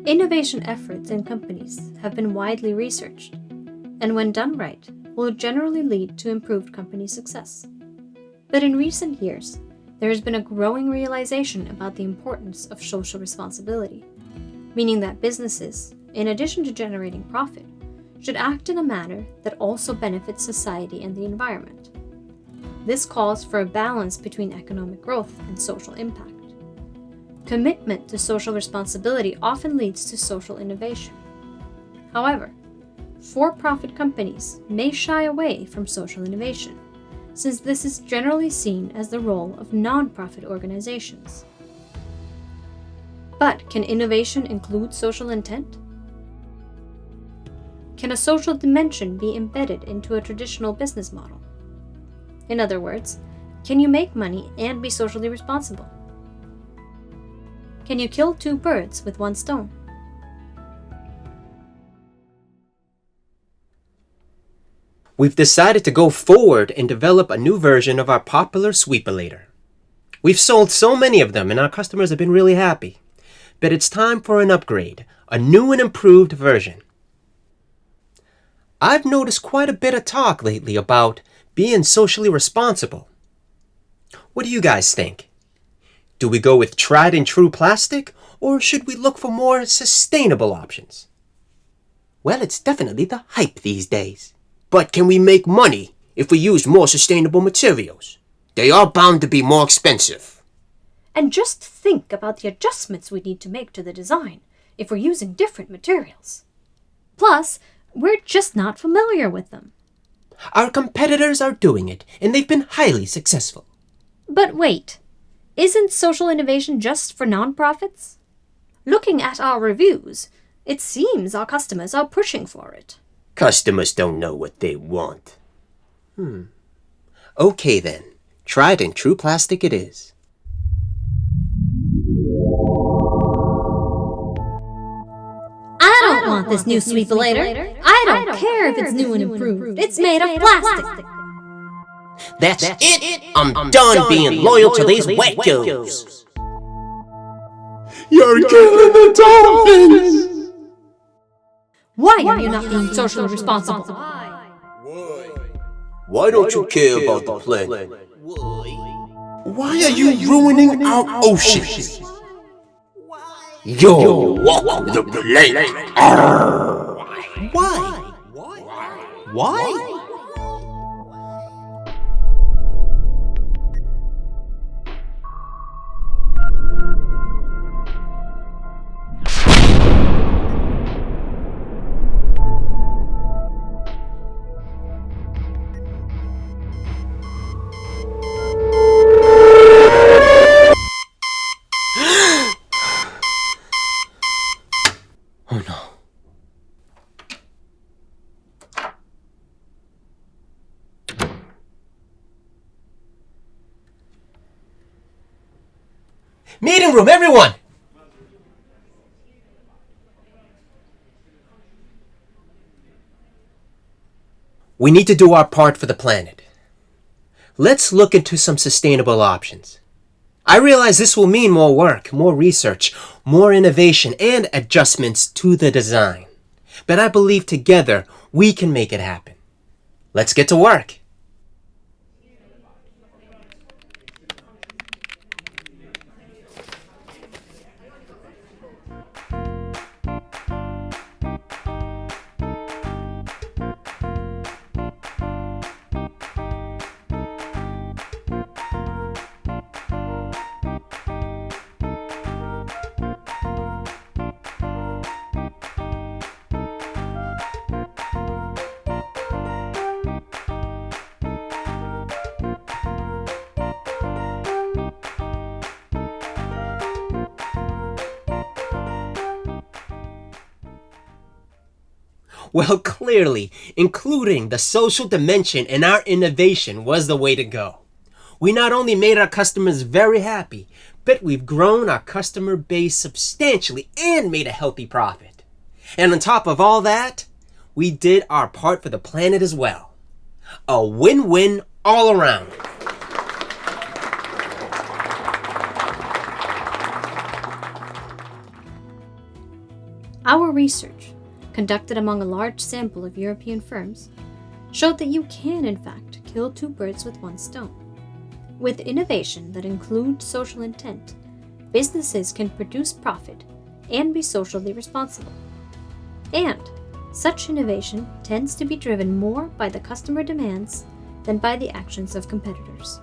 Innovation efforts in companies have been widely researched, and when done right, will generally lead to improved company success. But in recent years, there has been a growing realization about the importance of social responsibility, meaning that businesses, in addition to generating profit, should act in a manner that also benefits society and the environment. This calls for a balance between economic growth and social impact. Commitment to social responsibility often leads to social innovation. However, for-profit companies may shy away from social innovation, since this is generally seen as the role of non-profit organizations. But can innovation include social intent? Can a social dimension be embedded into a traditional business model? In other words, can you make money and be socially responsible? Can you kill two birds with one stone? We've decided to go forward and develop a new version of our popular sweepolator. We've sold so many of them and our customers have been really happy. But it's time for an upgrade, a new and improved version. I've noticed quite a bit of talk lately about being socially responsible. What do you guys think? Do we go with tried and true plastic, or should we look for more sustainable options? Well, it's definitely the hype these days. But can we make money if we use more sustainable materials? They are bound to be more expensive. And just think about the adjustments we need to make to the design if we're using different materials. Plus, we're just not familiar with them. Our competitors are doing it, and they've been highly successful. But wait, isn't social innovation just for nonprofits? Looking at our reviews, it seems our customers are pushing for it. Customers don't know what they want. Okay then, tried and true plastic it is. I don't want this new sweepolator. I don't care if it's new and improved. It's made of plastic. That's it! I'm done being loyal to these wackos! You're killing the dolphins! Why are you not being socially responsible? Why don't you care about the planet? Why are you ruining our oceans? Yo, walk the planet! Why? Why? Oh no. Meeting room, everyone! We need to do our part for the planet. Let's look into some sustainable options. I realize this will mean more work, more research, more innovation, and adjustments to the design. But I believe together we can make it happen. Let's get to work. Well, clearly, including the social dimension in our innovation was the way to go. We not only made our customers very happy, but we've grown our customer base substantially and made a healthy profit. And on top of all that, we did our part for the planet as well. A win-win all around. Our research, conducted among a large sample of European firms, showed that you can, in fact, kill two birds with one stone. With innovation that includes social intent, businesses can produce profit and be socially responsible. And such innovation tends to be driven more by the customer demands than by the actions of competitors.